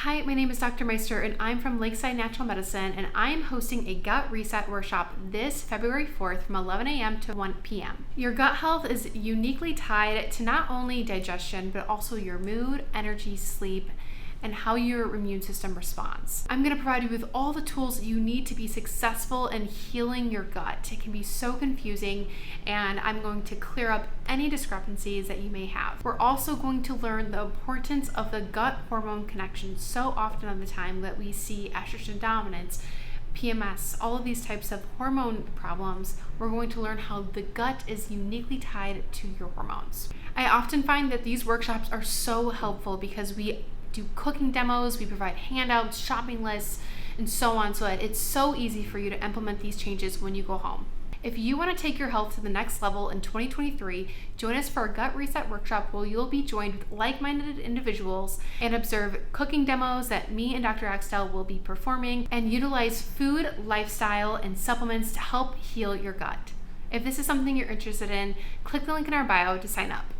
Hi, my name is Dr. Meister and I'm from Lakeside Natural Medicine, and I'm hosting a gut reset workshop this February 4th from 11 a.m. to 1 p.m. Your gut health is uniquely tied to not only digestion, but also your mood, energy, sleep, and how your immune system responds. I'm going to provide you with all the tools that you need to be successful in healing your gut. It can be so confusing, and I'm going to clear up any discrepancies that you may have. We're also going to learn the importance of the gut hormone connection. So often of the time that we see estrogen dominance, PMS, all of these types of hormone problems, we're going to learn how the gut is uniquely tied to your hormones. I often find that these workshops are so helpful because we do cooking demos, we provide handouts, shopping lists, and so on, so that it's so easy for you to implement these changes when you go home. If you want to take your health to the next level in 2023, join us for our Gut Reset Workshop, where you'll be joined with like-minded individuals and observe cooking demos that me and Dr. Axtell will be performing, and utilize food, lifestyle, and supplements to help heal your gut. If this is something you're interested in, click the link in our bio to sign up.